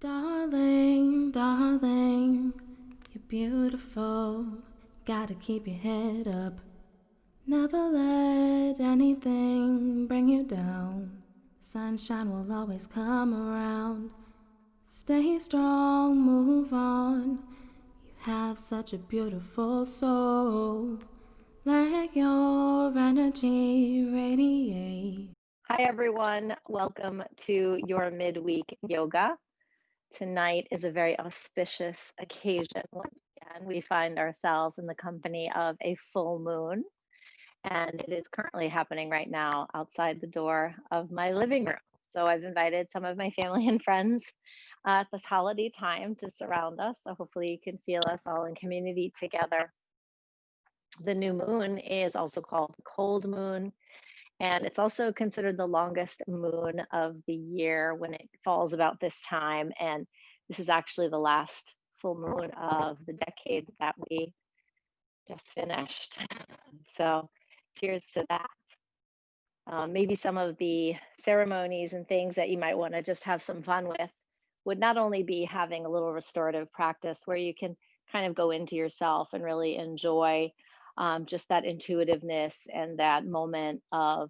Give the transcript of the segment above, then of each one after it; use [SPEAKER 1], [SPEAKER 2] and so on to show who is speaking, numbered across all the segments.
[SPEAKER 1] Darling, darling, you're beautiful. Gotta keep your head up. Never let anything bring you down. Sunshine will always come around. Stay strong, move on. You have such a beautiful soul. Let your energy radiate.
[SPEAKER 2] Hi, everyone. Welcome to your midweek yoga. Tonight is a very auspicious occasion. Once again, we find ourselves in the company of a full moon, and it is currently happening right now outside the door of my living room. So I've invited some of my family and friends at this holiday time to surround us. So hopefully you can feel us all in community together. The new moon is also called the cold moon, and it's also considered the longest moon of the year when it falls about this time. And this is actually the last full moon of the decade that we just finished. So, cheers to that. Maybe some of the ceremonies and things that you might want to just have some fun with would not only be having a little restorative practice where you can kind of go into yourself and really enjoy just that intuitiveness and that moment of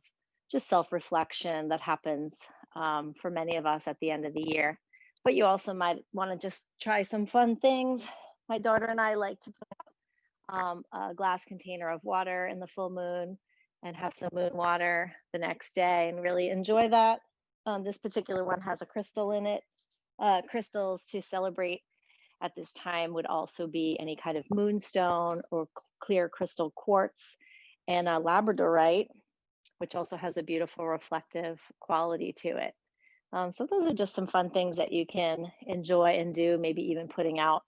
[SPEAKER 2] just self reflection that happens for many of us at the end of the year. But you also might want to just try some fun things. My daughter and I like to put a glass container of water in the full moon and have some moon water the next day and really enjoy that. This particular one has a crystal in it. Crystals to celebrate at this time would also be any kind of moonstone or clear crystal quartz and a labradorite, which also has a beautiful reflective quality to it. So those are just some fun things that you can enjoy and do, maybe even putting out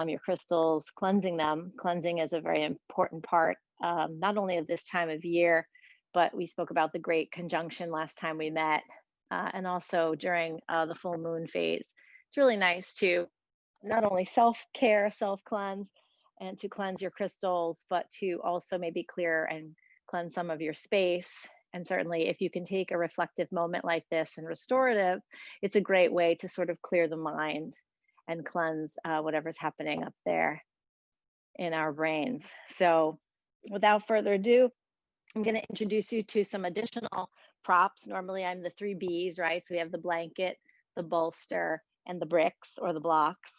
[SPEAKER 2] your crystals, cleansing them. Cleansing is a very important part, not only of this time of year, but we spoke about the great conjunction last time we met, and also during the full moon phase. It's really nice to not only self care, self cleanse, and to cleanse your crystals, but to also maybe clear and cleanse some of your space. And certainly, if you can take a reflective moment like this and restorative, it's a great way to sort of clear the mind and cleanse whatever's happening up there in our brains. So, without further ado, I'm going to introduce you to some additional props. Normally, I'm the three B's, right? So, we have the blanket, the bolster, and the bricks or the blocks.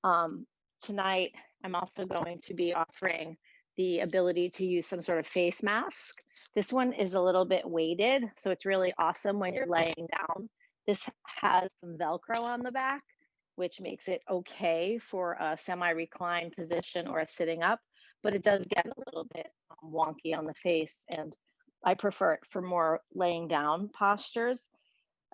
[SPEAKER 2] Um, Tonight, I'm also going to be offering the ability to use some sort of face mask. This one is a little bit weighted, so it's really awesome when you're laying down. This has some Velcro on the back, which makes it okay for a semi-reclined position or a sitting up, but it does get a little bit wonky on the face, and I prefer it for more laying down postures.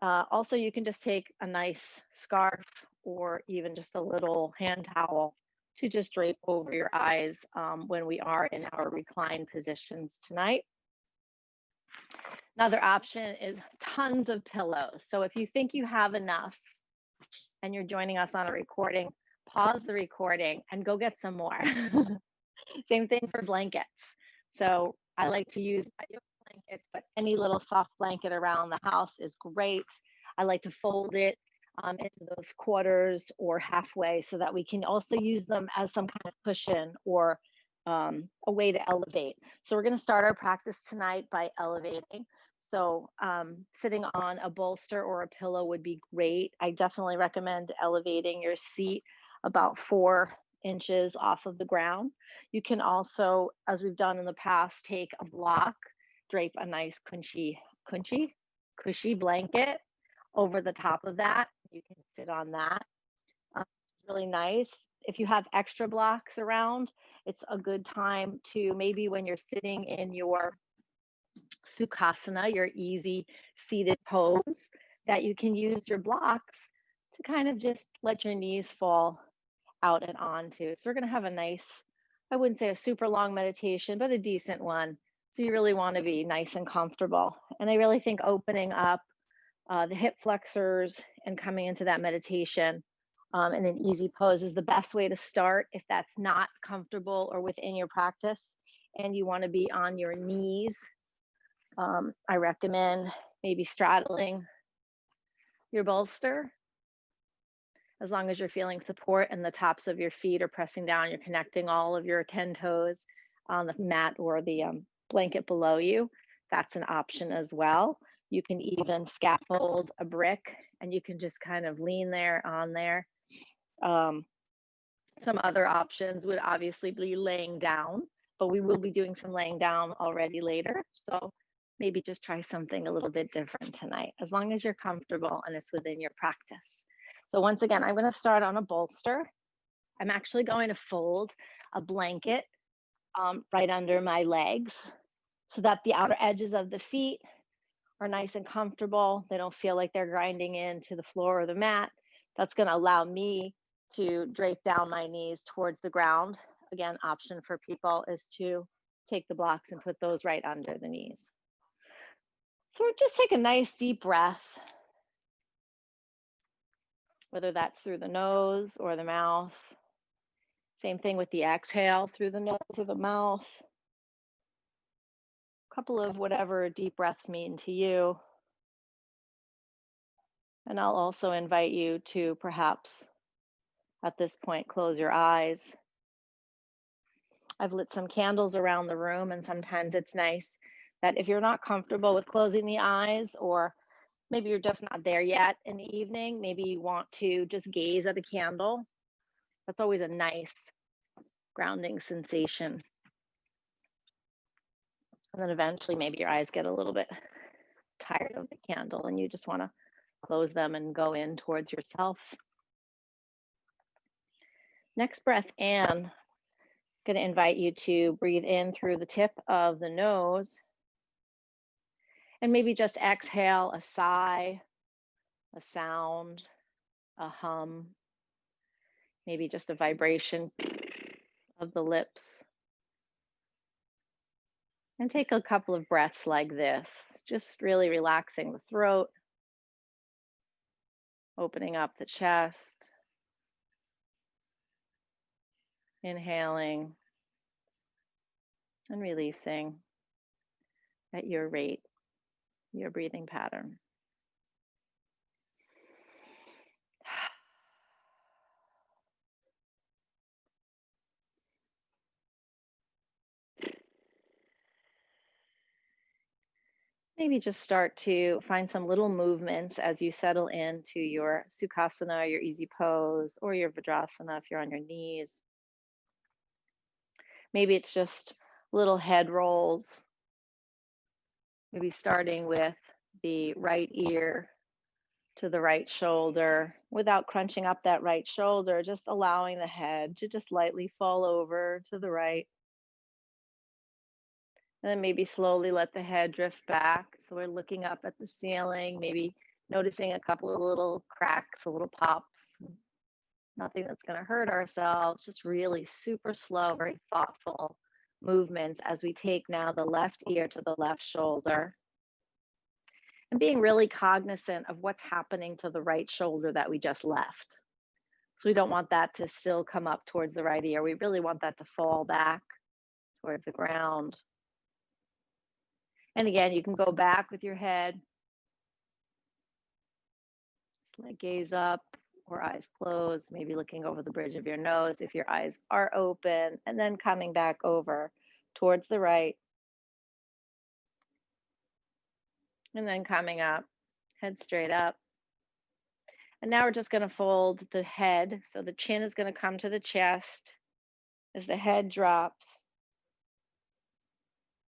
[SPEAKER 2] Also, you can just take a nice scarf or even just a little hand towel to just drape over your eyes when we are in our reclined positions tonight. Another option is tons of pillows. So if you think you have enough and you're joining us on a recording, pause the recording and go get some more. Same thing for blankets. So I like to use my yoga blankets, but any little soft blanket around the house is great. I like to fold it into those quarters or halfway so that we can also use them as some kind of cushion or a way to elevate. So we're going to start our practice tonight by elevating. So sitting on a bolster or a pillow would be great. I definitely recommend elevating your seat about 4 inches off of the ground. You can also, as we've done in the past, take a block, drape a nice cushy blanket over the top of that. You can sit on that. It's really nice. If you have extra blocks around, it's a good time to maybe when you're sitting in your Sukhasana, your easy seated pose, that you can use your blocks to kind of just let your knees fall out and onto. So we're going to have a nice, I wouldn't say a super long meditation, but a decent one. So you really want to be nice and comfortable. And I really think opening up the hip flexors and coming into that meditation in an easy pose is the best way to start if that's not comfortable or within your practice and you want to be on your knees. I recommend maybe straddling your bolster As long as you're feeling support and the tops of your feet are pressing down, you're connecting all of your 10 toes on the mat or the blanket below you. That's an option as well. You can even scaffold a brick and you can just kind of lean there on there. Um, some other options would obviously be laying down, but we will be doing some laying down already later. So maybe just try something a little bit different tonight, as long as you're comfortable and it's within your practice. So once again, I'm going to start on a bolster. I'm actually going to fold a blanket right under my legs so that the outer edges of the feet are nice and comfortable. They don't feel like they're grinding into the floor or the mat. That's going to allow me to drape down my knees towards the ground. Again, option for people is to take the blocks and put those right under the knees. So just take a nice deep breath, whether that's through the nose or the mouth. Same thing with the exhale, through the nose or the mouth. A couple of whatever deep breaths mean to you. And I'll also invite you to perhaps at this point close your eyes. I've lit some candles around the room, and sometimes it's nice that if you're not comfortable with closing the eyes, or maybe you're just not there yet in the evening, maybe you want to just gaze at a candle. That's always a nice grounding sensation. And then eventually maybe your eyes get a little bit tired of the candle and you just want to close them and go in towards yourself. Next breath in, I'm going to invite you to breathe in through the tip of the nose and maybe just exhale a sigh, a sound, a hum, maybe just a vibration of the lips. And take a couple of breaths like this, just really relaxing the throat, opening up the chest, inhaling and releasing at your rate, your breathing pattern. Maybe just start to find some little movements as you settle into your Sukhasana, your easy pose, or your Vajrasana if you're on your knees. Maybe it's just little head rolls, maybe starting with the right ear to the right shoulder without crunching up that right shoulder, just allowing the head to just lightly fall over to the right. And then maybe slowly let the head drift back. So we're looking up at the ceiling, maybe noticing a couple of little cracks, a little pops. Nothing that's going to hurt ourselves, just really super slow, very thoughtful movements as we take now the left ear to the left shoulder. And being really cognizant of what's happening to the right shoulder that we just left. So we don't want that to still come up towards the right ear. We really want that to fall back toward the ground. And again, you can go back with your head. Just like gaze up or eyes closed, maybe looking over the bridge of your nose if your eyes are open, and then coming back over towards the right. And then coming up, head straight up. And now we're just going to fold the head. So the chin is going to come to the chest as the head drops.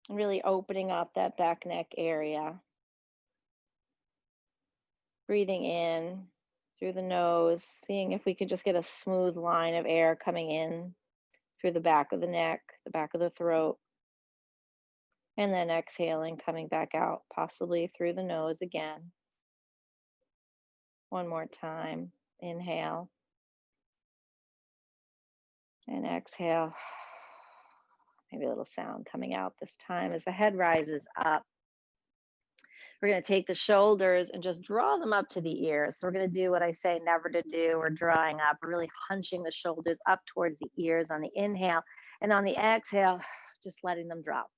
[SPEAKER 2] Really opening up that back neck area. Breathing in through the nose, seeing if we could just get a smooth line of air coming in through the back of the neck, the back of the throat. And then exhaling, coming back out, possibly through the nose again. One more time. Inhale. And exhale. Maybe a little sound coming out this time as the head rises up. We're going to take the shoulders and just draw them up to the ears. So we're going to do what I say never to do. We're drawing up, we're really hunching the shoulders up towards the ears on the inhale. And on the exhale, just letting them drop.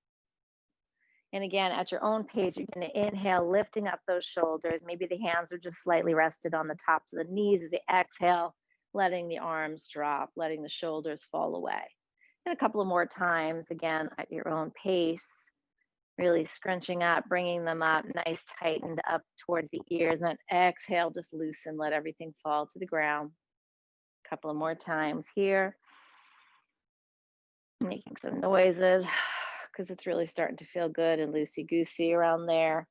[SPEAKER 2] And again, at your own pace, you're going to inhale, lifting up those shoulders. Maybe the hands are just slightly rested on the tops of the knees as you exhale, letting the arms drop, letting the shoulders fall away. And a couple of more times, again, at your own pace, really scrunching up, bringing them up, nice, tightened up towards the ears. And then exhale, just loosen, let everything fall to the ground. A couple of more times here, making some noises because it's really starting to feel good and loosey goosey around there.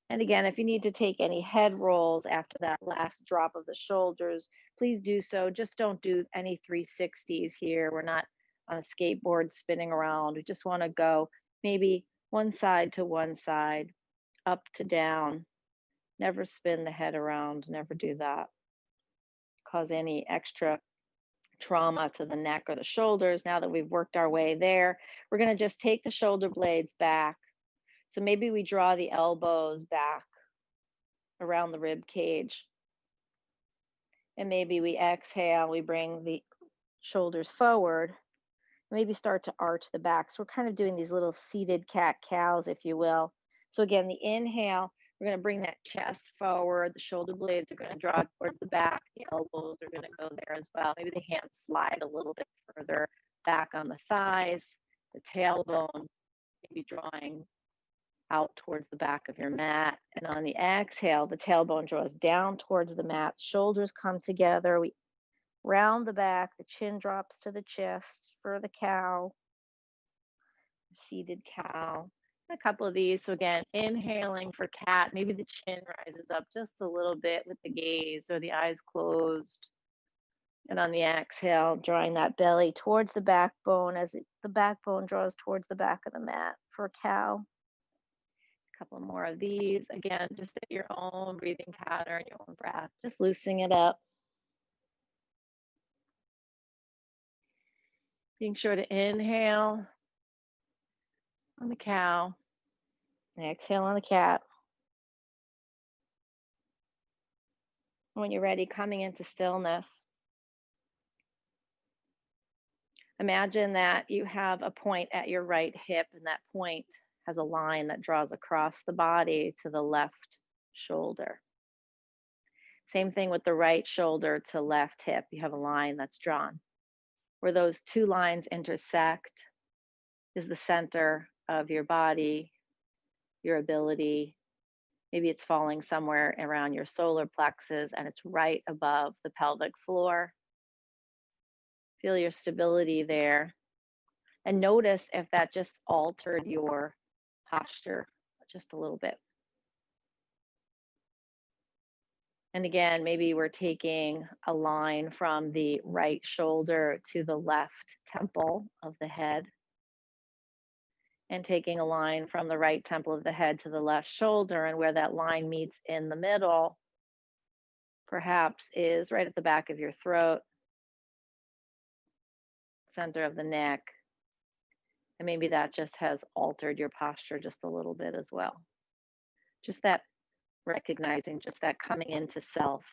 [SPEAKER 2] And again, if you need to take any head rolls after that last drop of the shoulders, please do so. Just don't do any 360s here. We're not on a skateboard spinning around. We just want to go maybe one side to one side, up to down. Never spin the head around. Never do that. Cause any extra trauma to the neck or the shoulders. Now that we've worked our way there, we're going to just take the shoulder blades back. So maybe we draw the elbows back around the rib cage. And maybe we exhale, we bring the shoulders forward, maybe start to arch the back. So we're kind of doing these little seated cat cows, if you will. So again, the inhale, we're going to bring that chest forward. The shoulder blades are going to draw towards the back. The elbows are going to go there as well. Maybe the hands slide a little bit further back on the thighs, the tailbone, maybe drawing out towards the back of your mat. And on the exhale, the tailbone draws down towards the mat, shoulders come together. We round the back, the chin drops to the chest for the cow, seated cow. A couple of these. So again, inhaling for cat, maybe the chin rises up just a little bit with the gaze or the eyes closed. And on the exhale, drawing that belly towards the backbone as the backbone draws towards the back of the mat for cow. Couple more of these. Again, just at your own breathing pattern, your own breath, just loosening it up. Being sure to inhale on the cow, and exhale on the cat. When you're ready, coming into stillness. Imagine that you have a point at your right hip, and that point has a line that draws across the body to the left shoulder. Same thing with the right shoulder to left hip. You have a line that's drawn. Where those two lines intersect is the center of your body, your ability. Maybe it's falling somewhere around your solar plexus and it's right above the pelvic floor. Feel your stability there. And notice if that just altered your posture just a little bit. And again, maybe we're taking a line from the right shoulder to the left temple of the head, and taking a line from the right temple of the head to the left shoulder, and where that line meets in the middle, perhaps is right at the back of your throat, center of the neck. And maybe that just has altered your posture just a little bit as well. Just that recognizing, just that coming into self.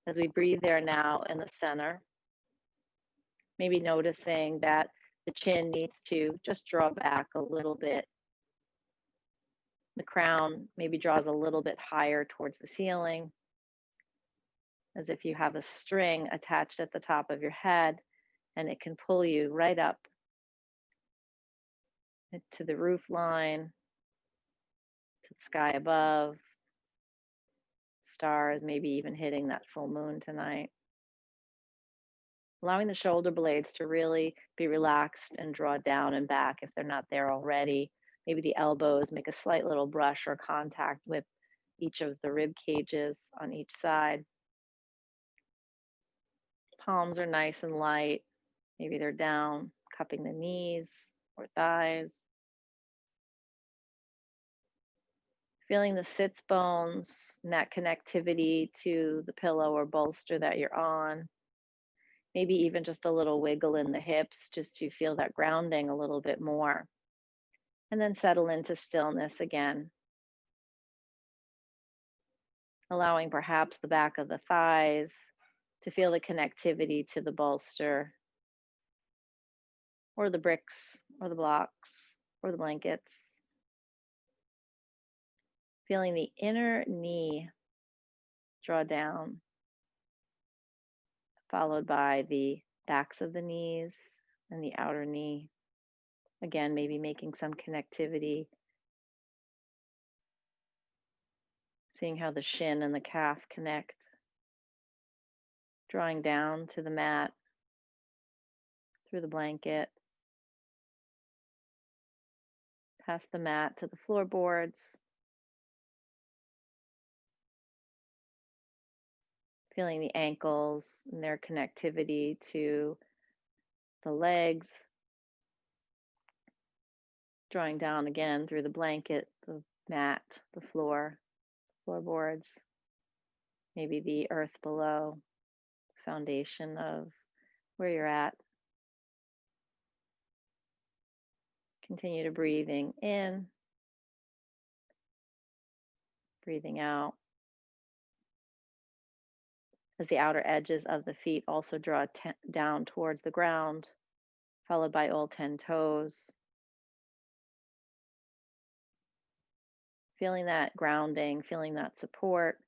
[SPEAKER 2] As we breathe there now in the center, maybe noticing that the chin needs to just draw back a little bit. The crown maybe draws a little bit higher towards the ceiling, as if you have a string attached at the top of your head, and it can pull you right up to the roof line, to the sky above, stars, maybe even hitting that full moon tonight. Allowing the shoulder blades to really be relaxed and draw down and back if they're not there already. Maybe the elbows make a slight little brush or contact with each of the rib cages on each side. Palms are nice and light. Maybe they're down, cupping the knees or thighs. Feeling the sits bones and that connectivity to the pillow or bolster that you're on. Maybe even just a little wiggle in the hips just to feel that grounding a little bit more. And then settle into stillness again. Allowing perhaps the back of the thighs to feel the connectivity to the bolster or the bricks or the blocks. or the blankets. Feeling the inner knee draw down, followed by the backs of the knees and the outer knee. Again, maybe making some connectivity, seeing how the shin and the calf connect, drawing down to the mat through the blanket, past the mat to the floorboards, feeling the ankles and their connectivity to the legs, drawing down again through the blanket, the mat, the floor, floorboards, maybe the earth below, foundation of where you're at. Continue to breathing in, breathing out. As the outer edges of the feet also draw down towards the ground, followed by all 10 toes. Feeling that grounding, feeling that support.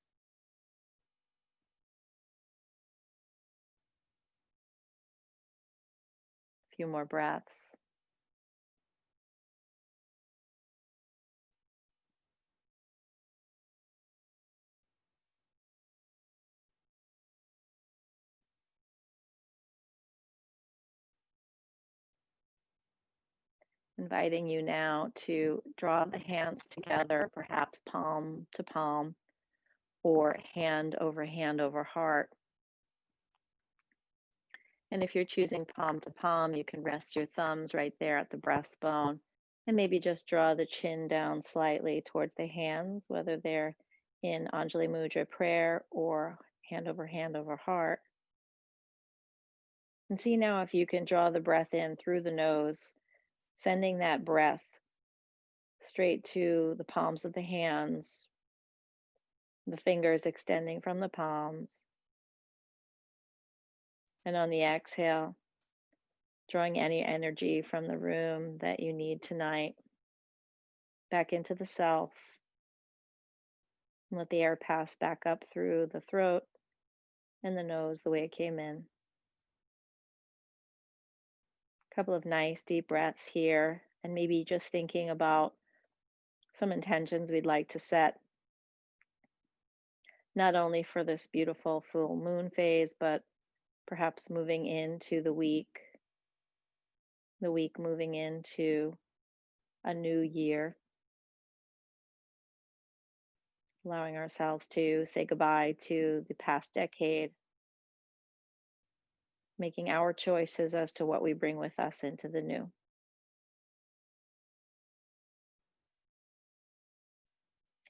[SPEAKER 2] A few more breaths. Inviting you now to draw the hands together, perhaps palm to palm or hand over heart. And if you're choosing palm to palm, you can rest your thumbs right there at the breastbone and maybe just draw the chin down slightly towards the hands, whether they're in Anjali Mudra prayer or hand over heart. And see now if you can draw the breath in through the nose, sending that breath straight to the palms of the hands, the fingers extending from the palms. And on the exhale, drawing any energy from the room that you need tonight back into the self. And let the air pass back up through the throat and the nose the way it came in. A couple of nice deep breaths here, and maybe just thinking about some intentions we'd like to set, not only for this beautiful full moon phase, but perhaps moving into the week moving into a new year, allowing ourselves to say goodbye to the past decade, making our choices as to what we bring with us into the new.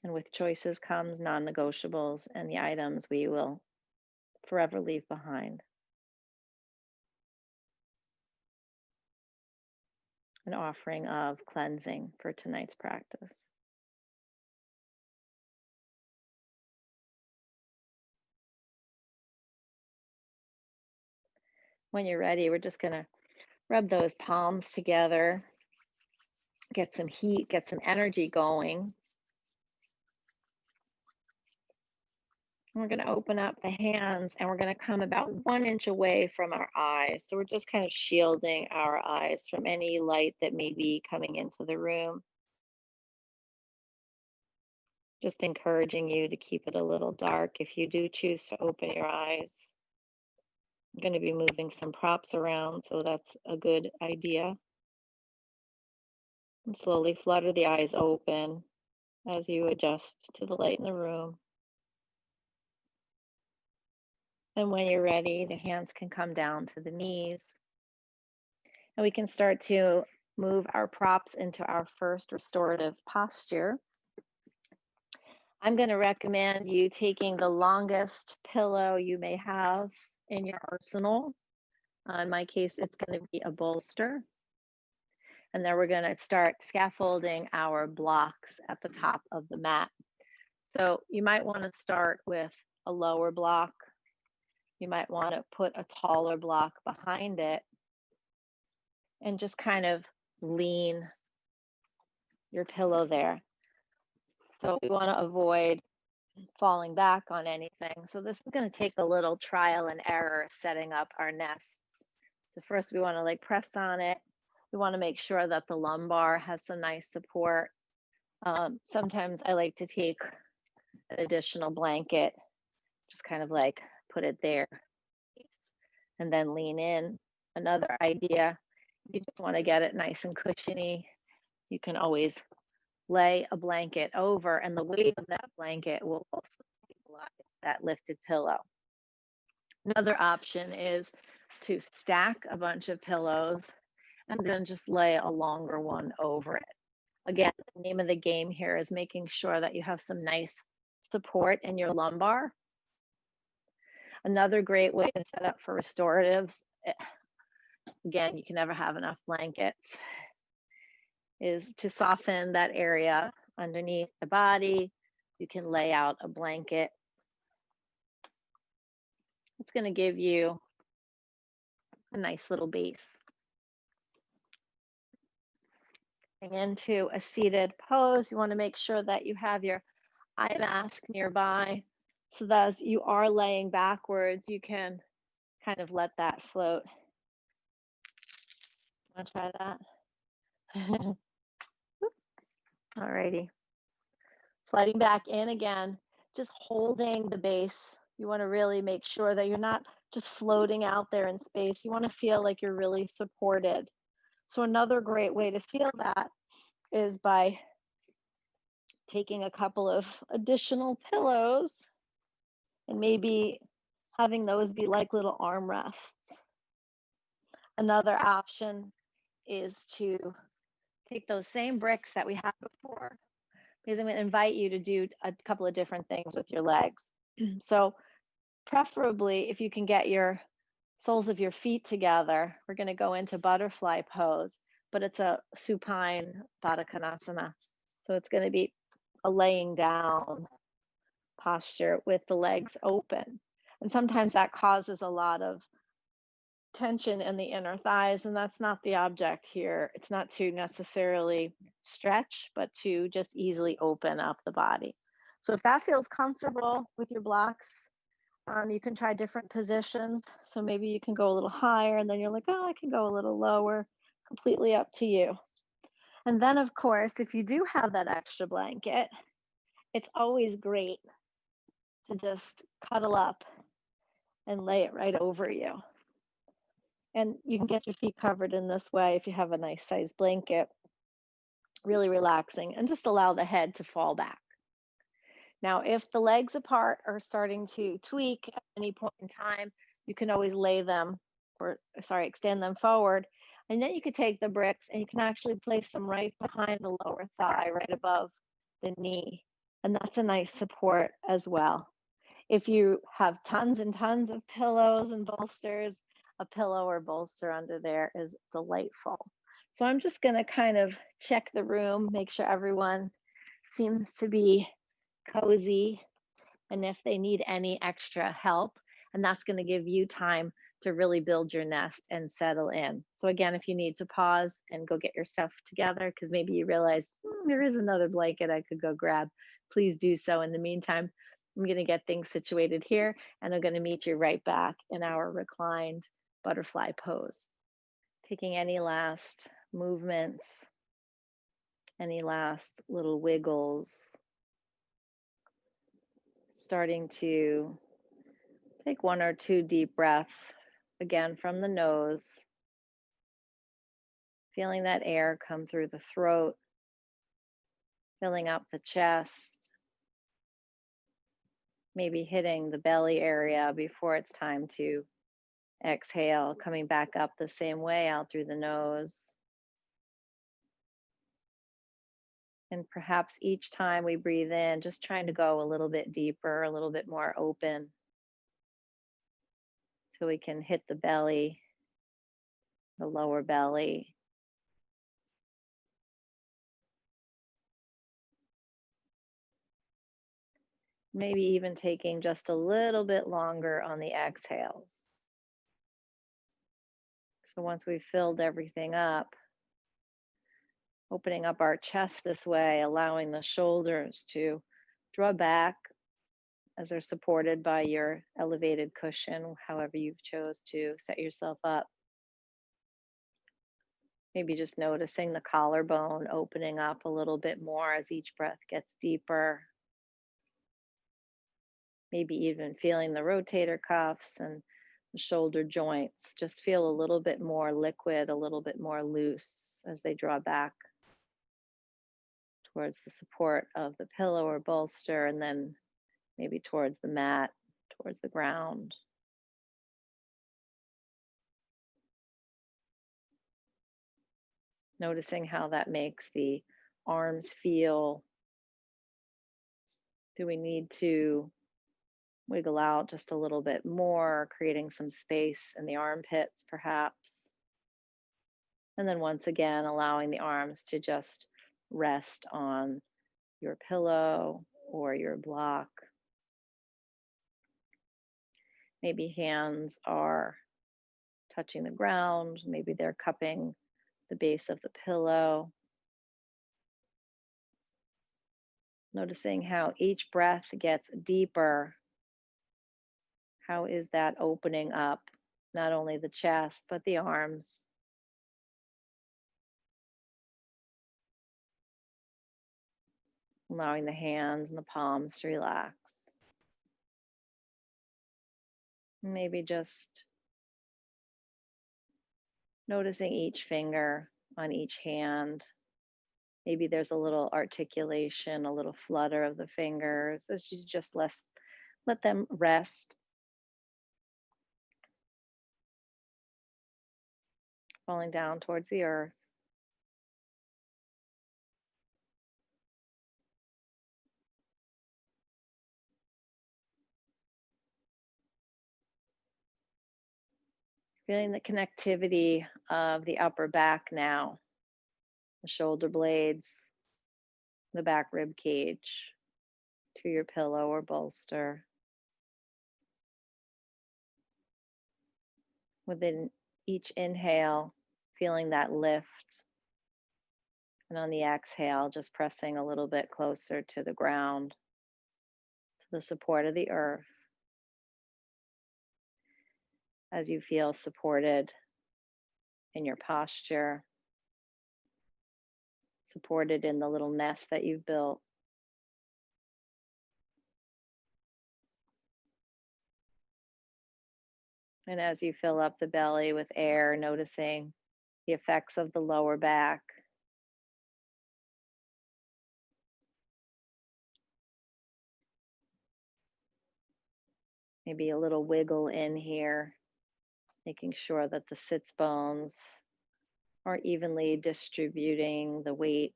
[SPEAKER 2] And with choices comes non-negotiables and the items we will forever leave behind. An offering of cleansing for tonight's practice. When you're ready, we're just going to rub those palms together, get some heat, get some energy going. We're going to open up the hands and we're going to come about 1 inch away from our eyes. So we're just kind of shielding our eyes from any light that may be coming into the room. Just encouraging you to keep it a little dark if you do choose to open your eyes. I'm going to be moving some props around, so that's a good idea. And slowly flutter the eyes open as you adjust to the light in the room. And when you're ready, the hands can come down to the knees. And we can start to move our props into our first restorative posture. I'm going to recommend you taking the longest pillow you may have in your arsenal. In my case, it's going to be a bolster. And then we're going to start scaffolding our blocks at the top of the mat. So you might want to start with a lower block. You might want to put a taller block behind it and just kind of lean your pillow there. So we want to avoid falling back on anything. So this is going to take a little trial and error setting up our nests. So first we want to like press on it. We want to make sure that the lumbar has some nice support. Sometimes I like to take an additional blanket, just kind of like put it there and then lean in. Another idea, you just want to get it nice and cushiony. You can always lay a blanket over, and the weight of that blanket will also stabilize that lifted pillow. Another option is to stack a bunch of pillows and then just lay a longer one over it. Again, the name of the game here is making sure that you have some nice support in your lumbar. Another great way to set up for restoratives, again, you can never have enough blankets, is to soften that area underneath the body. You can lay out a blanket. It's going to give you a nice little base. Into a seated pose, you want to make sure that you have your eye mask nearby so that as you are laying backwards, you can kind of let that float. Want to try that? Alrighty. Sliding back in again, just holding the base. You want to really make sure that you're not just floating out there in space. You want to feel like you're really supported. So another great way to feel that is by taking a couple of additional pillows and maybe having those be like little armrests. Another option is to take those same bricks that we had before, because I'm going to invite you to do a couple of different things with your legs. So preferably if you can get your soles of your feet together, we're going to go into butterfly pose, but it's a supine Baddha Konasana. So it's going to be a laying down posture with the legs open. And sometimes that causes a lot of tension in the inner thighs, and that's not the object here. It's not to necessarily stretch, but to just easily open up the body. So if that feels comfortable with your blocks, you can try different positions. So maybe you can go a little higher, and then you're like, oh, I can go a little lower. Completely up to you. And then, of course, if you do have that extra blanket, it's always great to just cuddle up and lay it right over you. And you can get your feet covered in this way if you have a nice sized blanket, really relaxing, and just allow the head to fall back. Now, if the legs apart are starting to tweak at any point in time, you can always extend them forward. And then you could take the bricks and you can actually place them right behind the lower thigh, right above the knee. And that's a nice support as well. If you have tons and tons of pillows and bolsters, a pillow or bolster under there is delightful. So I'm just going to kind of check the room, make sure everyone seems to be cozy, and if they need any extra help, and that's going to give you time to really build your nest and settle in. So again, if you need to pause and go get your stuff together, because maybe you realize there is another blanket I could go grab, please do so. In the meantime, I'm going to get things situated here, and I'm going to meet you right back in our reclined butterfly pose. Taking any last movements, any last little wiggles, starting to take 1 or 2 deep breaths, again from the nose, feeling that air come through the throat, filling up the chest, maybe hitting the belly area before it's time to exhale, coming back up the same way out through the nose. And perhaps each time we breathe in, just trying to go a little bit deeper, a little bit more open, so we can hit the belly, the lower belly. Maybe even taking just a little bit longer on the exhales. So once we've filled everything up, Opening up our chest this way, allowing the shoulders to draw back as they're supported by your elevated cushion, however you've chose to set yourself up. Maybe just noticing the collarbone opening up a little bit more as each breath gets deeper. Maybe even feeling the rotator cuffs and the shoulder joints just feel a little bit more liquid, a little bit more loose as they draw back towards the support of the pillow or bolster, and then maybe towards the mat, towards the ground. Noticing how that makes the arms feel. Do we need to wiggle out just a little bit more, creating some space in the armpits, perhaps? And then once again, allowing the arms to just rest on your pillow or your block. Maybe hands are touching the ground, maybe they're cupping the base of the pillow. Noticing how each breath gets deeper. How is that opening up not only the chest, but the arms? Allowing the hands and the palms to relax. Maybe just noticing each finger on each hand. Maybe there's a little articulation, a little flutter of the fingers as you just let them rest, falling down towards the earth. Feeling the connectivity of the upper back now, the shoulder blades, the back rib cage to your pillow or bolster. Within each inhale, feeling that lift. And on the exhale, just pressing a little bit closer to the ground, to the support of the earth. As you feel supported in your posture, supported in the little nest that you've built. And as you fill up the belly with air, noticing the effects of the lower back. Maybe a little wiggle in here, making sure that the sits bones are evenly distributing the weight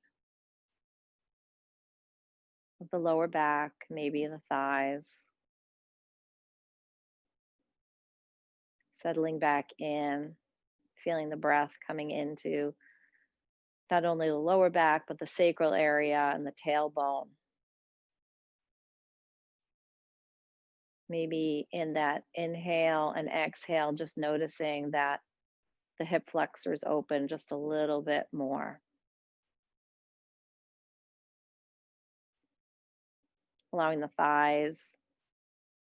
[SPEAKER 2] of the lower back, maybe the thighs. Settling back in, feeling the breath coming into not only the lower back, but the sacral area and the tailbone. Maybe in that inhale and exhale, just noticing that the hip flexors open just a little bit more. Allowing the thighs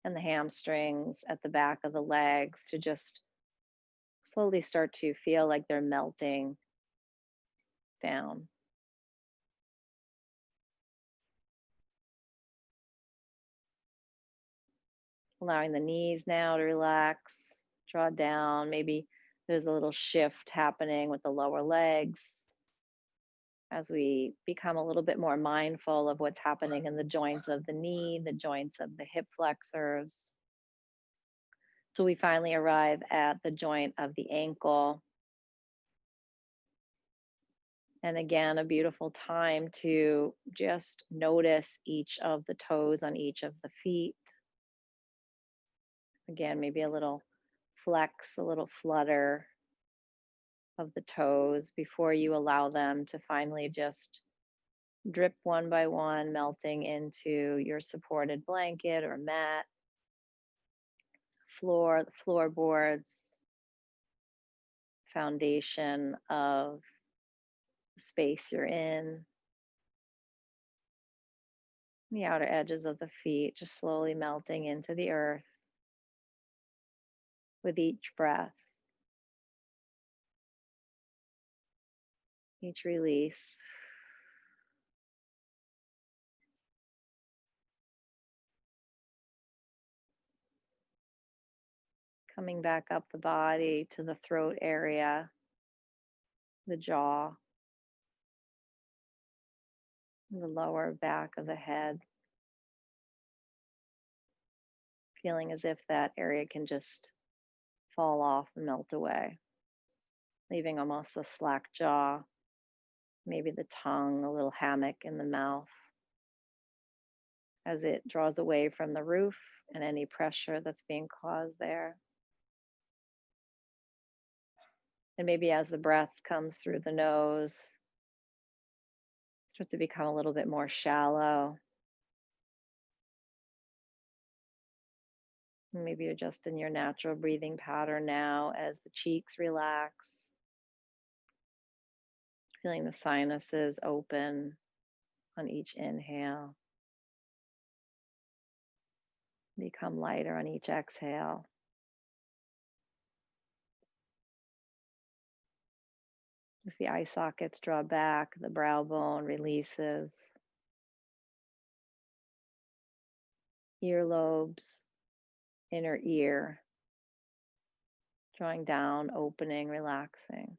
[SPEAKER 2] and the hamstrings at the back of the legs to just slowly start to feel like they're melting down. Allowing the knees now to relax, draw down. Maybe there's a little shift happening with the lower legs as we become a little bit more mindful of what's happening in the joints of the knee, the joints of the hip flexors. Till we finally arrive at the joint of the ankle. And again, a beautiful time to just notice each of the toes on each of the feet. Again, maybe a little flex, a little flutter of the toes before you allow them to finally just drip one by one, melting into your supported blanket or mat, floor, the floorboards, foundation of space you're in, the outer edges of the feet, just slowly melting into the earth with each breath, each release. Coming back up the body to the throat area, the jaw, the lower back of the head, feeling as if that area can just fall off and melt away, leaving almost a slack jaw, maybe the tongue, a little hammock in the mouth as it draws away from the roof and any pressure that's being caused there. And maybe as the breath comes through the nose, start to become a little bit more shallow. Maybe you're just in your natural breathing pattern now as the cheeks relax, feeling the sinuses open on each inhale, become lighter on each exhale. As the eye sockets draw back, the brow bone releases, earlobes, inner ear, drawing down, opening, relaxing.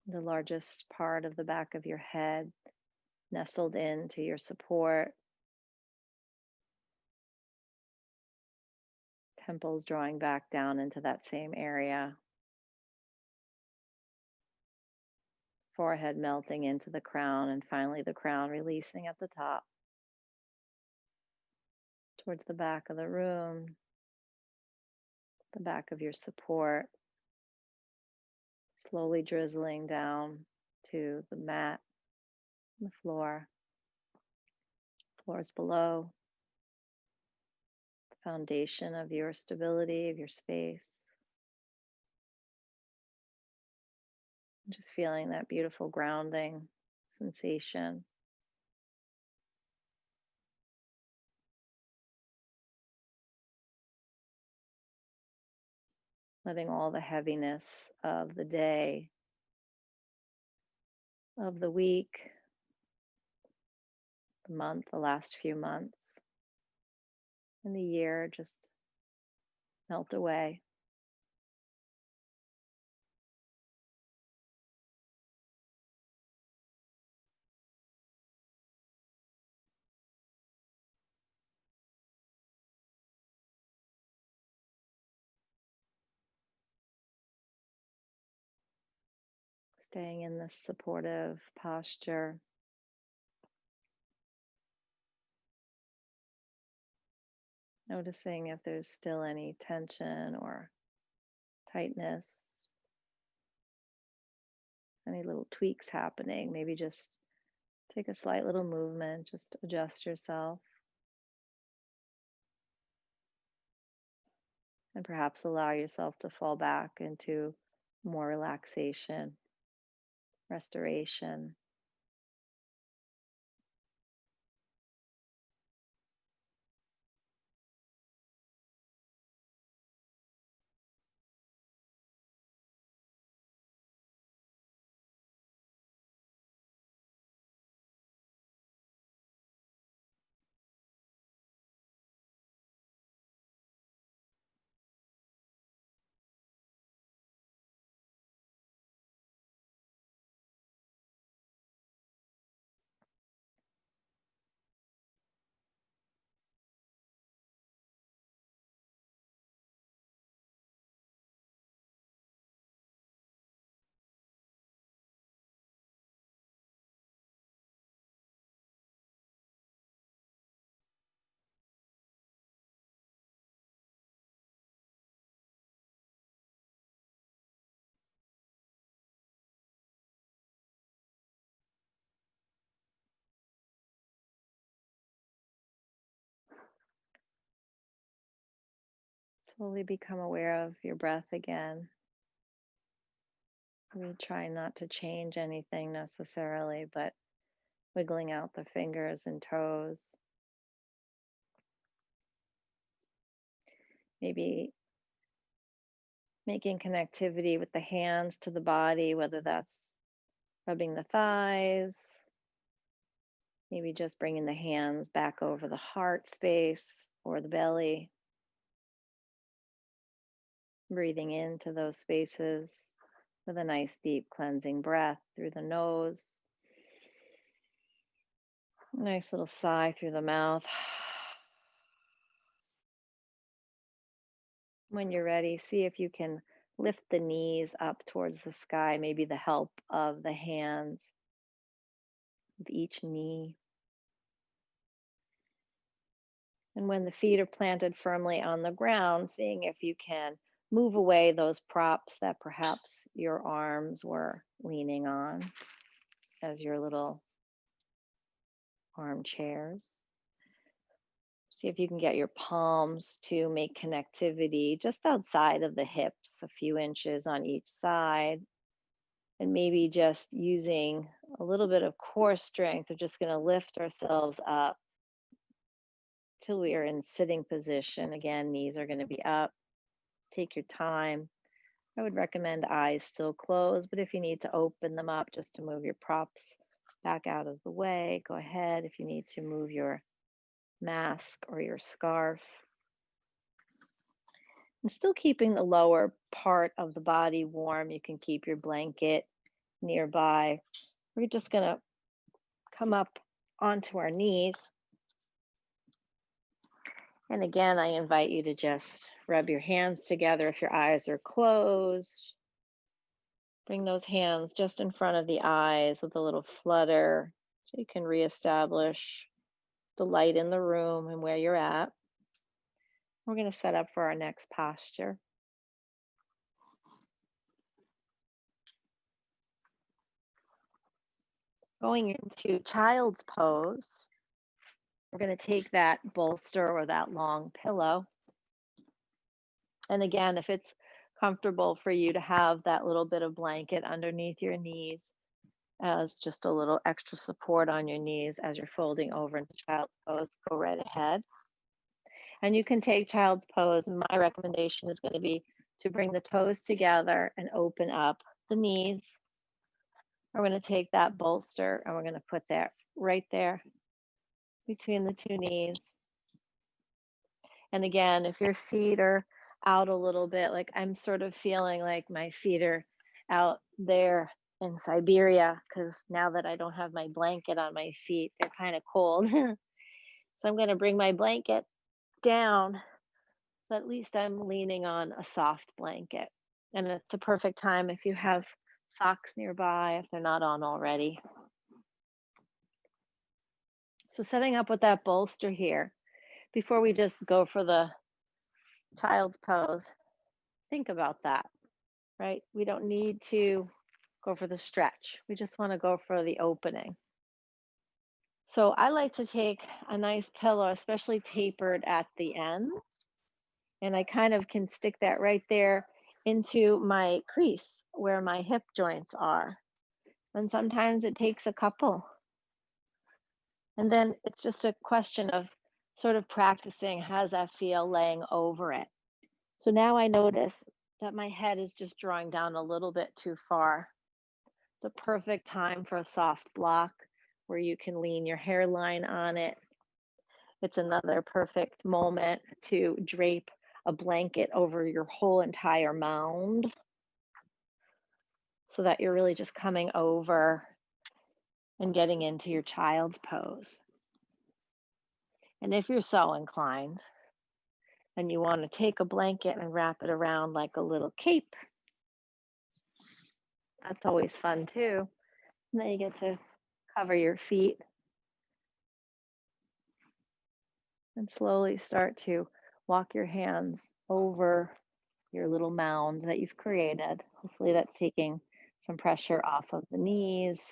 [SPEAKER 2] The largest part of the back of your head nestled into your support, temples drawing back down into that same area, forehead melting into the crown, and finally the crown releasing at the top towards the back of the room, the back of your support, slowly drizzling down to the mat, the floors below, the foundation of your stability, of your space. Just feeling that beautiful grounding sensation. Letting all the heaviness of the day, of the week, the month, the last few months, and the year just melt away. Staying in this supportive posture. Noticing if there's still any tension or tightness, any little tweaks happening. Maybe just take a slight little movement, just adjust yourself. And perhaps allow yourself to fall back into more relaxation, restoration. Slowly become aware of your breath again. We try not to change anything necessarily, but wiggling out the fingers and toes. Maybe making connectivity with the hands to the body, whether that's rubbing the thighs, maybe just bringing the hands back over the heart space or the belly, breathing into those spaces with a nice deep cleansing breath through the nose. Nice little sigh through the mouth. When you're ready, see if you can lift the knees up towards the sky, maybe the help of the hands with each knee. And when the feet are planted firmly on the ground, seeing if you can move away those props that perhaps your arms were leaning on as your little armchairs. See if you can get your palms to make connectivity just outside of the hips, a few inches on each side. And maybe just using a little bit of core strength, we're just going to lift ourselves up till we are in sitting position. Again, knees are going to be up. Take your time. I would recommend eyes still closed, but if you need to open them up just to move your props back out of the way, go ahead. If you need to move your mask or your scarf. And still keeping the lower part of the body warm, you can keep your blanket nearby. We're just going to come up onto our knees. And again, I invite you to just rub your hands together if your eyes are closed. Bring those hands just in front of the eyes with a little flutter so you can reestablish the light in the room and where you're at. We're going to set up for our next posture. Going into child's pose, we're going to take that bolster or that long pillow. And again, if it's comfortable for you to have that little bit of blanket underneath your knees as just a little extra support on your knees as you're folding over into child's pose, go right ahead. And you can take child's pose. And my recommendation is going to be to bring the toes together and open up the knees. We're going to take that bolster and we're going to put that right there between the two knees. And again, if your feet are out a little bit, like I'm sort of feeling like my feet are out there in Siberia, because now that I don't have my blanket on my feet, they're kind of cold. So I'm going to bring my blanket down, but at least I'm leaning on a soft blanket. And it's a perfect time if you have socks nearby, if they're not on already. So setting up with that bolster here, before we just go for the child's pose, think about that, right? We don't need to go for the stretch. We just want to go for the opening. So I like to take a nice pillow, especially tapered at the end, and I kind of can stick that right there into my crease where my hip joints are. And sometimes it takes a couple. And then it's just a question of sort of practicing how does that feel laying over it. So now I notice that my head is just drawing down a little bit too far. It's a perfect time for a soft block where you can lean your hairline on it. It's another perfect moment to drape a blanket over your whole entire mound so that you're really just coming over and getting into your child's pose. And if you're so inclined and you want to take a blanket and wrap it around like a little cape, that's always fun too. And then you get to cover your feet and slowly start to walk your hands over your little mound that you've created. Hopefully that's taking some pressure off of the knees,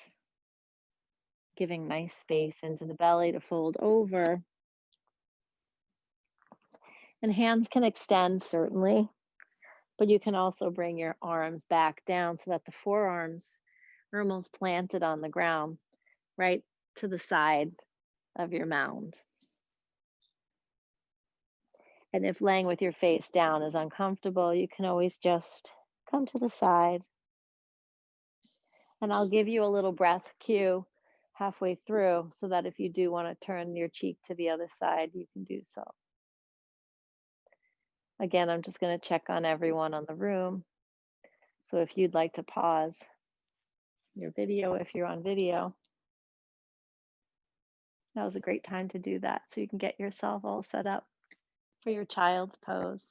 [SPEAKER 2] giving nice space into the belly to fold over. And hands can extend, certainly, but you can also bring your arms back down so that the forearms are almost planted on the ground, right to the side of your mound. And if laying with your face down is uncomfortable, you can always just come to the side. And I'll give you a little breath cue halfway through so that if you do want to turn your cheek to the other side, you can do so. Again, I'm just going to check on everyone on the room. So if you'd like to pause your video, if you're on video, that was a great time to do that so you can get yourself all set up for your child's pose.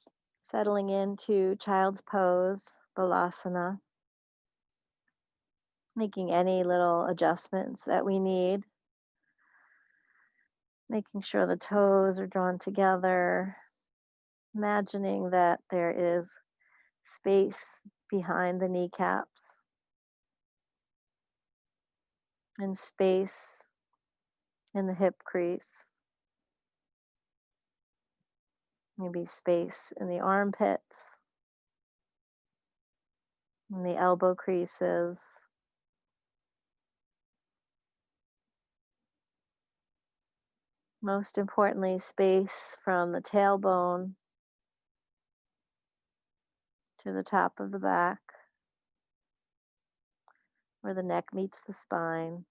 [SPEAKER 2] Settling into child's pose, balasana, making any little adjustments that we need, making sure the toes are drawn together, imagining that there is space behind the kneecaps and space in the hip crease, maybe space in the armpits, in the elbow creases. Most importantly, space from the tailbone to the top of the back, where the neck meets the spine.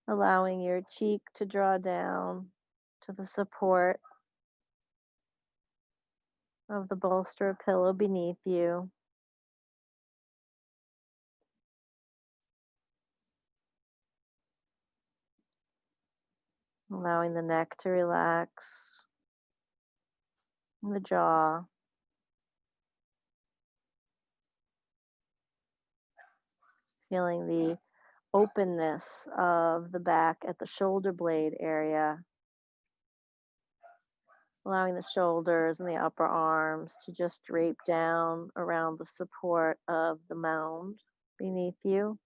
[SPEAKER 2] Allowing your cheek to draw down to the support of the bolster or pillow beneath you. Allowing the neck to relax, and the jaw. Feeling the openness of the back at the shoulder blade area. Allowing the shoulders and the upper arms to just drape down around the support of the mound beneath you.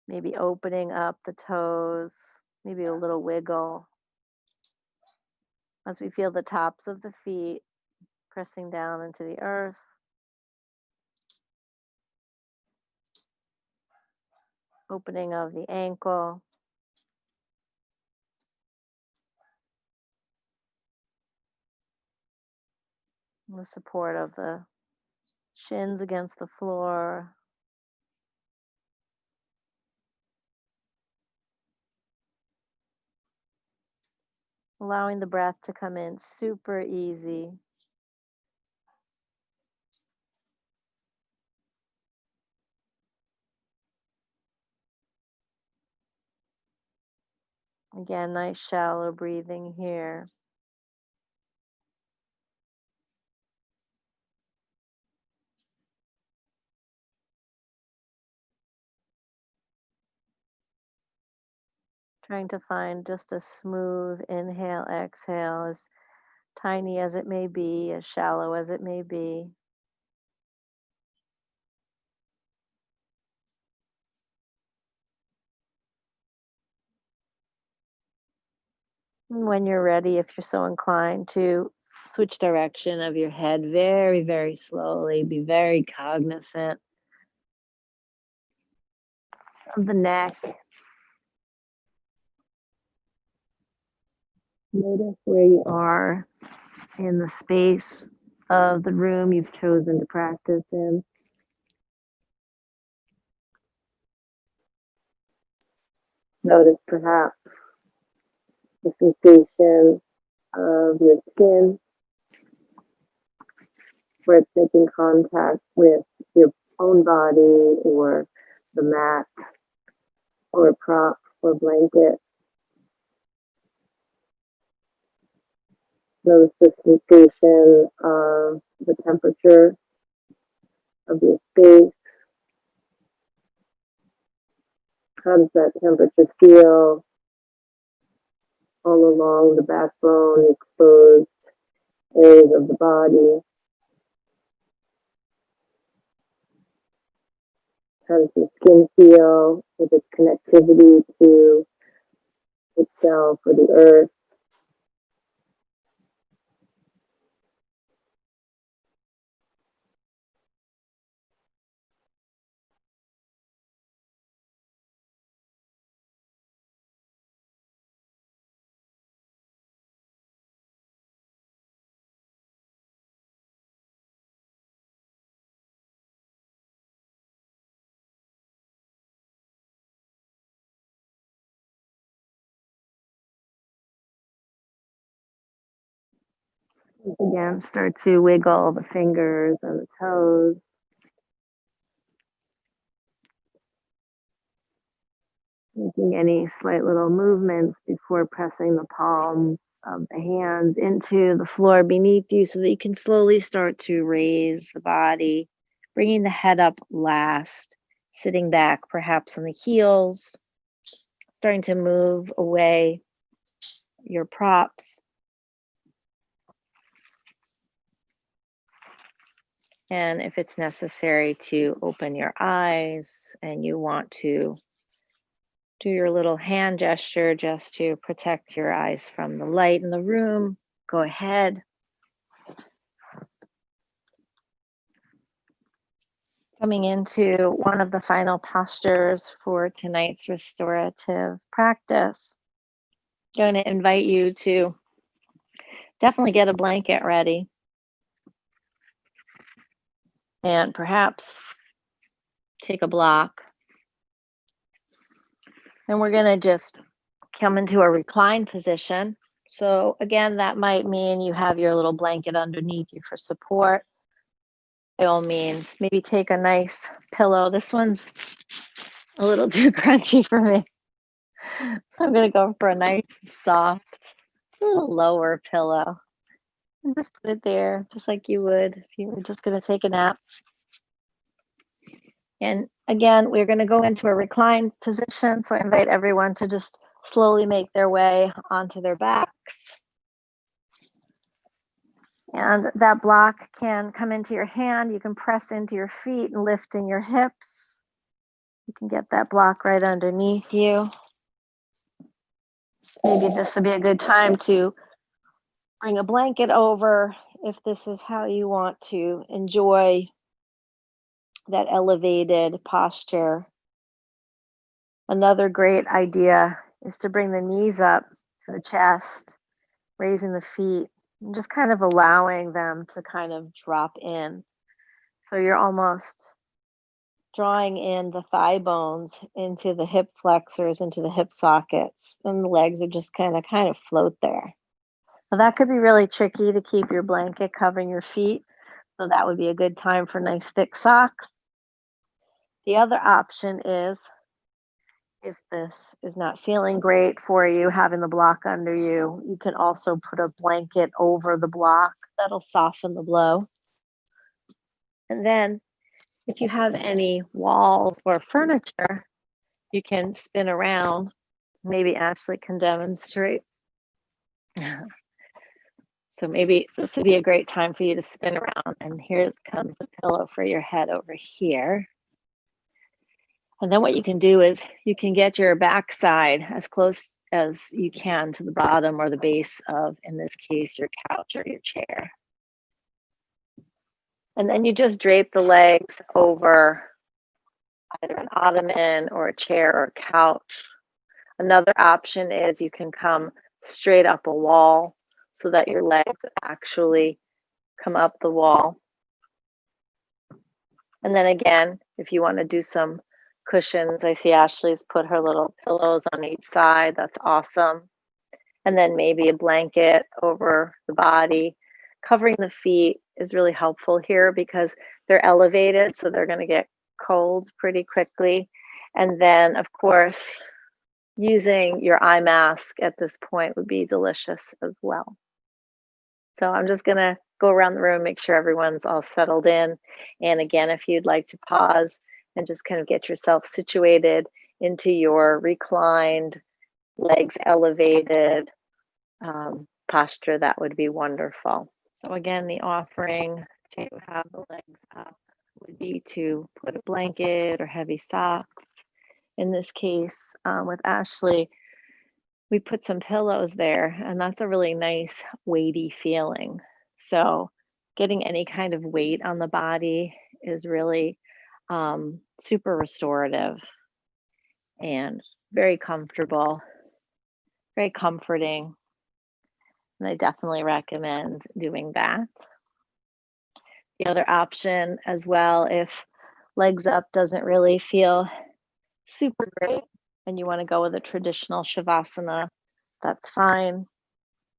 [SPEAKER 2] Maybe opening up the toes, maybe a little wiggle as we feel the tops of the feet pressing down into the earth. Opening of the ankle. And the support of the shins against the floor. Allowing the breath to come in super easy. Again, nice shallow breathing here. Trying to find just a smooth inhale, exhale, as tiny as it may be, as shallow as it may be. And when you're ready, if you're so inclined to switch direction of your head very, very slowly, be very cognizant of the neck. Notice where you are in the space of the room you've chosen to practice in. Notice perhaps the sensation of your skin,
[SPEAKER 3] where it's making contact with your own body or the mat or prop or blanket. Notice the sensation of the temperature of your space. How does that temperature feel all along the backbone, exposed areas of the body? How does your skin feel with its connectivity to itself or the earth? Again, start to wiggle the fingers and the toes. Making any slight little movements before pressing the palms of the hands into the floor beneath you so that you can slowly start to raise the body, bringing the head up last, sitting back perhaps on the heels, starting to move away your props. And if it's necessary to open your eyes and you want to do your little hand gesture just to protect your eyes from the light in the room, go ahead. Coming into one of the final postures for tonight's restorative practice, I'm going to invite you to definitely get a blanket ready and perhaps take a block. And we're going to just come into a reclined position. So again, that might mean you have your little blanket underneath you for support. By all means, maybe take a nice pillow. This one's a little too crunchy for me. So I'm going to go for a nice, soft, a little lower pillow. And just put it there, just like you would if you were just going to take a nap. And again, we're going to go into a reclined position. So I invite everyone to just slowly make their way onto their backs. And that block can come into your hand. You can press into your feet and lift in your hips. You can get that block right underneath you. Maybe this would be a good time to bring a blanket over if this is how you want to enjoy that elevated posture. Another great idea is to bring the knees up to the chest, raising the feet, and just kind of allowing them to kind of drop in. So you're almost drawing in the thigh bones into the hip flexors, into the hip sockets, and the legs are just kind of float there. Now that could be really tricky to keep your blanket covering your feet. So that would be a good time for nice thick socks. The other option is, if this is not feeling great for you, having the block under you, you can also put a blanket over the block. That'll soften the blow. And then if you have any walls or furniture, you can spin around. Maybe Ashley can demonstrate. So maybe this would be a great time for you to spin around. And here comes the pillow for your head over here. And then what you can do is you can get your backside as close as you can to the bottom or the base of, in this case, your couch or your chair. And then you just drape the legs over either an ottoman or a chair or a couch. Another option is you can come straight up a wall so that your legs actually come up the wall. And then again, if you want to do some cushions, I see Ashley's put her little pillows on each side. That's awesome. And then maybe a blanket over the body, covering the feet
[SPEAKER 2] is really helpful here because they're elevated, so they're going to get cold pretty quickly. And then, of course, using your eye mask at this point would be delicious as well. So I'm just going to go around the room, make sure everyone's all settled in. And again, if you'd like to pause and just kind of get yourself situated into your reclined, legs elevated posture, that would be wonderful. So again, the offering to have the legs up would be to put a blanket or heavy socks. In this case, with Ashley, we put some pillows there, and that's a really nice weighty feeling. So getting any kind of weight on the body is really super restorative and very comfortable, very comforting. And I definitely recommend doing that. The other option as well, if legs up doesn't really feel super great and you want to go with a traditional Shavasana, that's fine.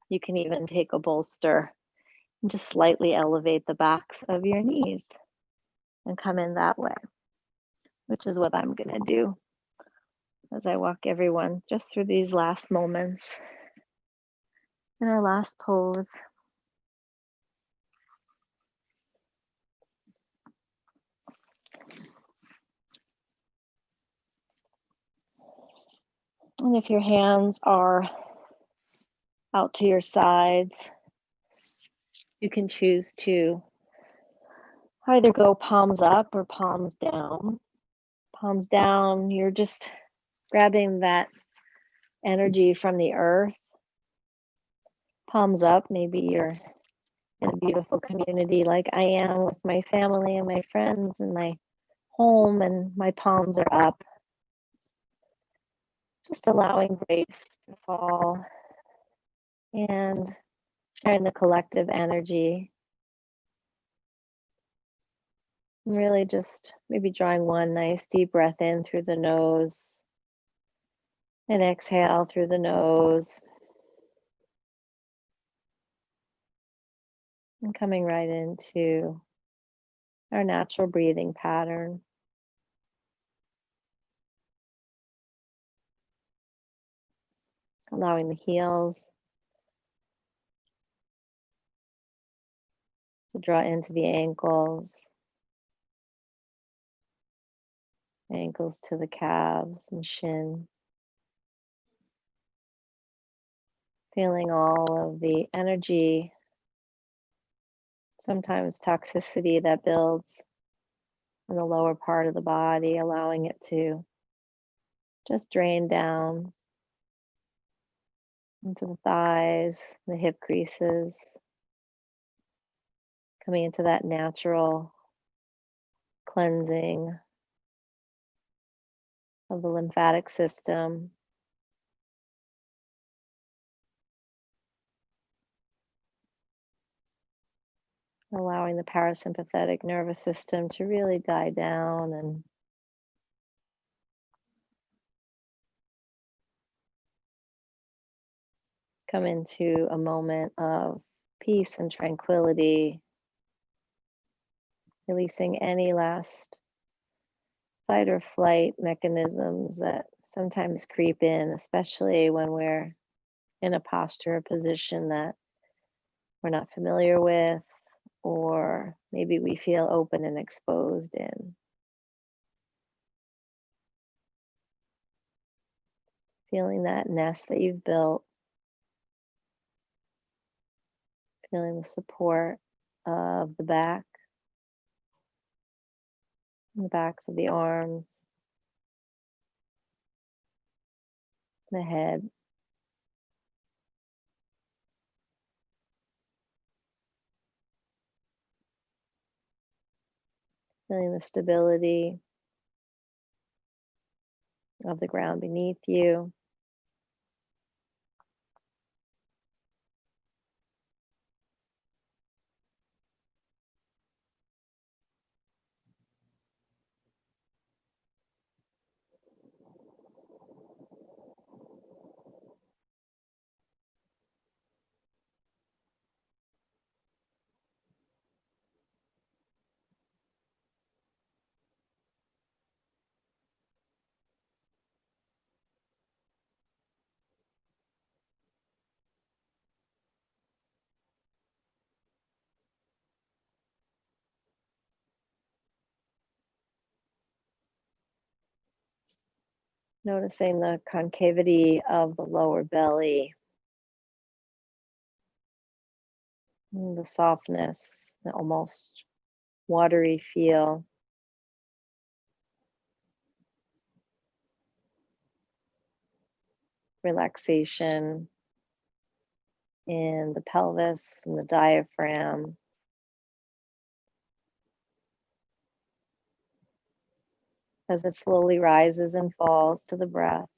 [SPEAKER 2] You can even take a bolster and just slightly elevate the backs of your knees and come in that way, which is what I'm going to do as I walk everyone just through these last moments in our last pose. And if your hands are out to your sides, you can choose to either go palms up or palms down. Palms down, you're just grabbing that energy from the earth. Palms up, maybe you're in a beautiful community like I am with my family and my friends and my home, and my palms are up. Just allowing grace to fall and sharing the collective energy. And really just maybe drawing one nice deep breath in through the nose and exhale through the nose. And coming right into our natural breathing pattern. Allowing the heels to draw into the ankles to the calves and shin. Feeling all of the energy, sometimes toxicity that builds in the lower part of the body, allowing it to just drain down into the thighs, the hip creases, coming into that natural cleansing of the lymphatic system. Allowing the parasympathetic nervous system to really die down and come into a moment of peace and tranquility, releasing any last fight or flight mechanisms that sometimes creep in, especially when we're in a posture or position that we're not familiar with, or maybe we feel open and exposed in. Feeling that nest that you've built, feeling the support of the back, the backs of the arms, the head. Feeling the stability of the ground beneath you. Noticing the concavity of the lower belly, and the softness, the almost watery feel. Relaxation in the pelvis and the diaphragm. As it slowly rises and falls to the breath.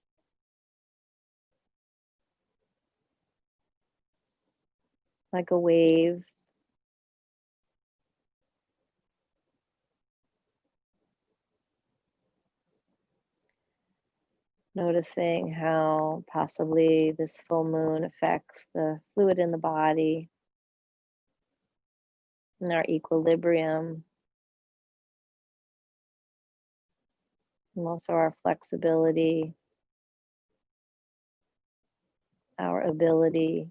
[SPEAKER 2] Like a wave. Noticing how possibly this full moon affects the fluid in the body and our equilibrium, and also our flexibility, our ability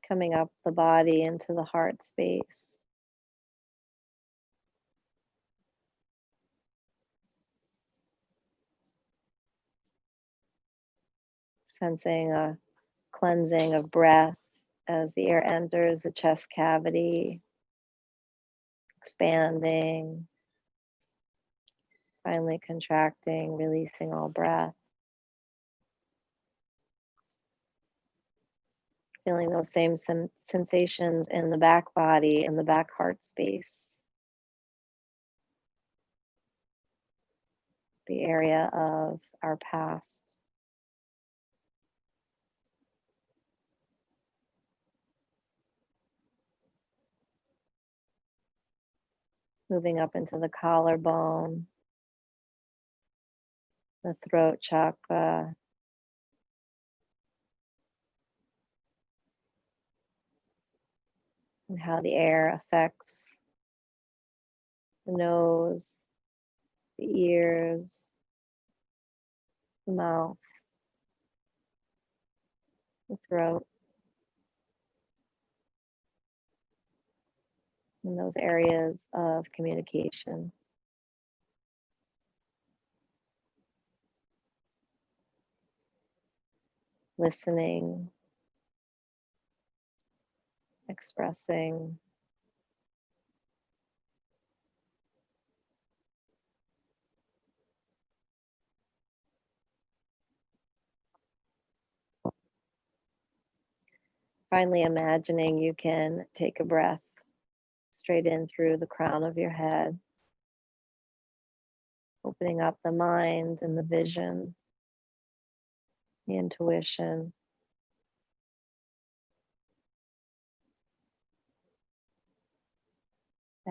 [SPEAKER 2] coming up the body into the heart space. Sensing a cleansing of breath as the air enters the chest cavity, expanding, finally contracting, releasing all breath. Feeling those same sensations in the back body, in the back heart space. The area of our past. Moving up into the collarbone, the throat chakra, and how the air affects the nose, the ears, the mouth, the throat, and those areas of communication. Listening, expressing, finally imagining you can take a breath straight in through the crown of your head, opening up the mind and the vision, the intuition.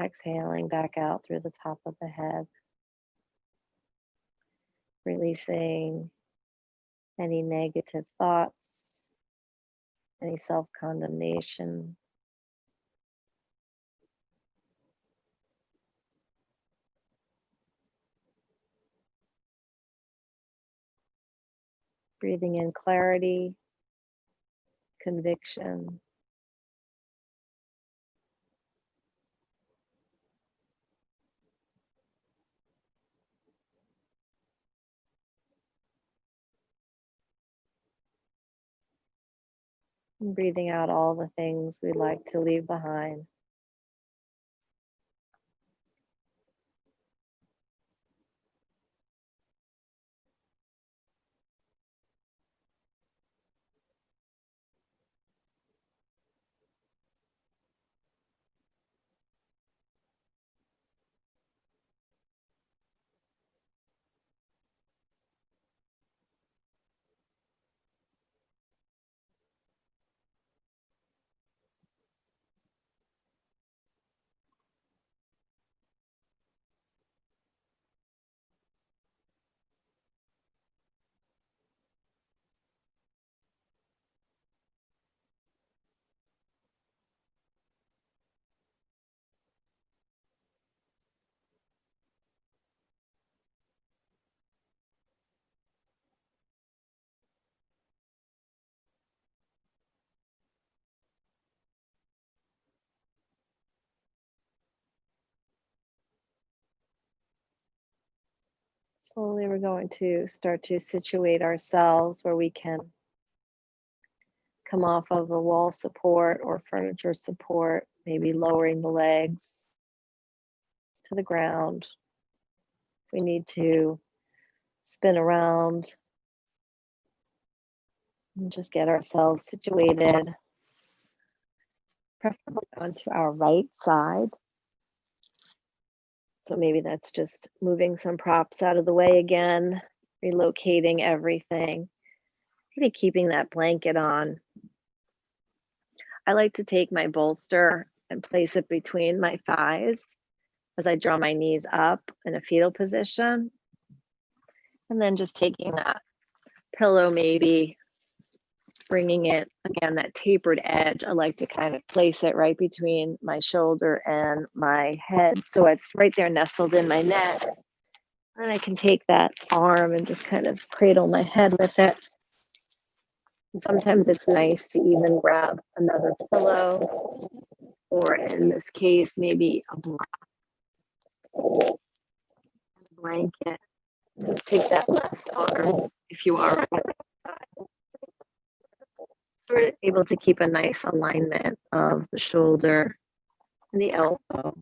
[SPEAKER 2] Exhaling back out through the top of the head, releasing any negative thoughts, any self-condemnation. Breathing in clarity, conviction. And breathing out all the things we'd like to leave behind.
[SPEAKER 3] slowly we're going to start to situate ourselves where we can come off of the wall support or furniture support, maybe lowering the legs to the ground. We need to spin around and just get ourselves situated, preferably onto our right side. So maybe that's just moving some props out of the way again, relocating everything, maybe keeping that blanket on. I like to take my bolster and place it between my thighs as I draw my knees up in a fetal position. And then just taking that pillow, maybe bringing it, again, that tapered edge. I like to kind of place it right between my shoulder and my head. So it's right there nestled in my neck. And I can take that arm and just kind of cradle my head with it. And sometimes it's nice to even grab another pillow, or in this case, maybe a blanket. Just take that left arm if you are on the right side. We're able to keep a nice alignment of the shoulder and the elbow.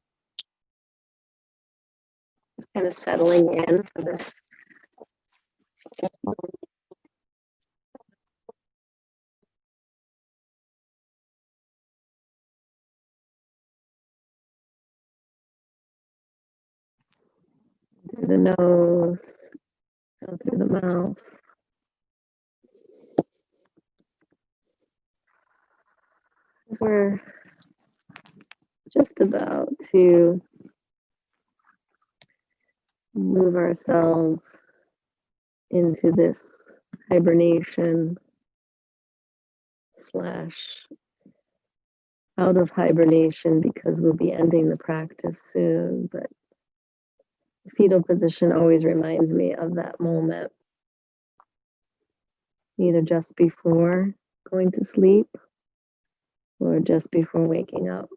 [SPEAKER 3] Just kind of settling in for this. Through the nose, down through the mouth. As we're just about to move ourselves into this hibernation slash out of hibernation, because we'll be ending the practice soon, but the fetal position always reminds me of that moment, either just before going to sleep or just before waking up.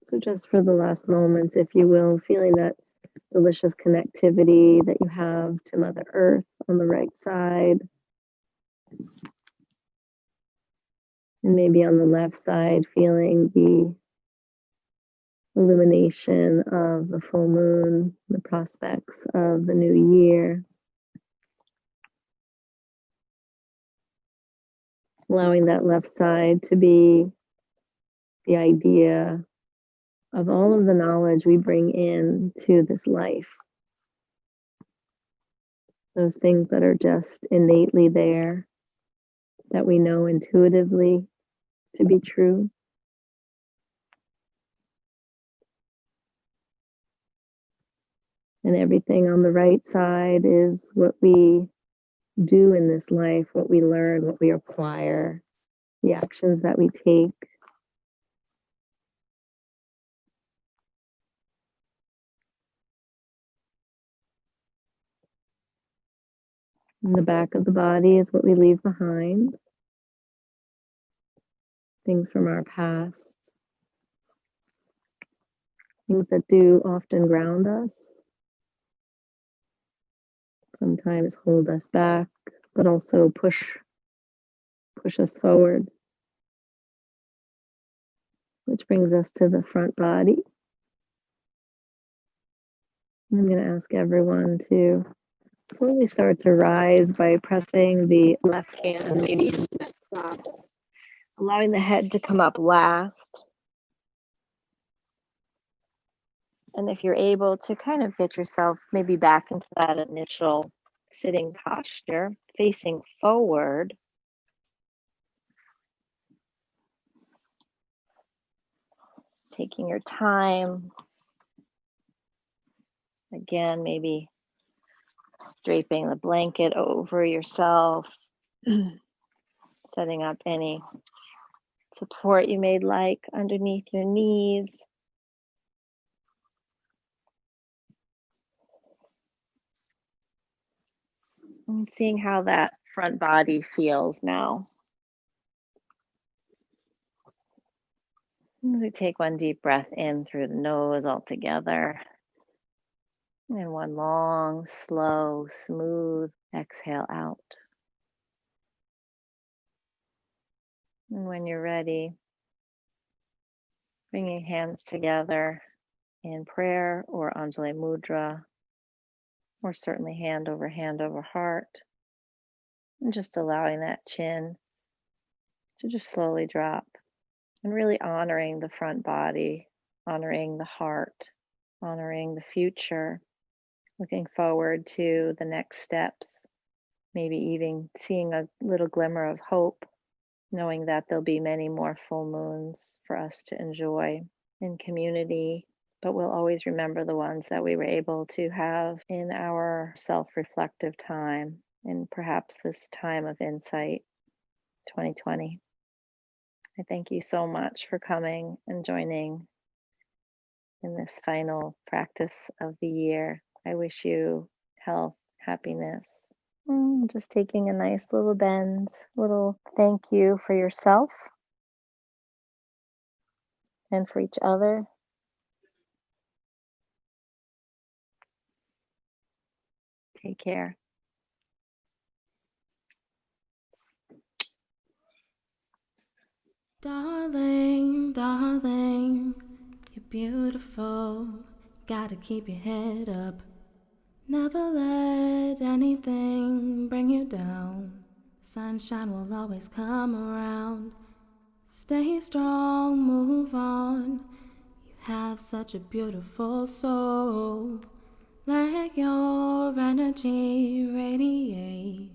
[SPEAKER 3] So just for the last moments, if you will, feeling that delicious connectivity that you have to Mother Earth on the right side. And maybe on the left side, feeling the illumination of the full moon, the prospects of the new year. Allowing that left side to be the idea of all of the knowledge we bring in to this life. Those things that are just innately there, that we know intuitively to be true. And everything on the right side is what we do in this life, what we learn, what we acquire, the actions that we take. In the back of the body is what we leave behind. Things from our past. Things that do often ground us. Sometimes hold us back, but also push us forward. Which brings us to the front body. I'm going to ask everyone to slowly start to rise by pressing the left hand maybe into that sock, allowing the head to come up last. And if you're able to kind of get yourself maybe back into that initial sitting posture, facing forward. Taking your time. Again, maybe draping the blanket over yourself, setting up any support you may like underneath your knees. And seeing how that front body feels now.
[SPEAKER 2] As we take one deep breath in through the nose all together, and one long, slow, smooth exhale out. And when you're ready, bring your hands together in prayer or Anjali Mudra, or certainly hand over heart, and just allowing that chin to just slowly drop, and really honoring the front body, honoring the heart, honoring the future, looking forward to the next steps, maybe even seeing a little glimmer of hope, knowing that there'll be many more full moons for us to enjoy in community, but we'll always remember the ones that we were able to have in our self-reflective time, and perhaps this time of insight, 2020. I thank you so much for coming and joining in this final practice of the year. I wish you health, happiness. Just taking a nice little bend, little thank you for yourself and for each other. Take care.
[SPEAKER 1] Darling, darling, you're beautiful. Gotta keep your head up. Never let anything bring you down. Sunshine will always come around. Stay strong, move on. You have such a beautiful soul. Let your energy radiate.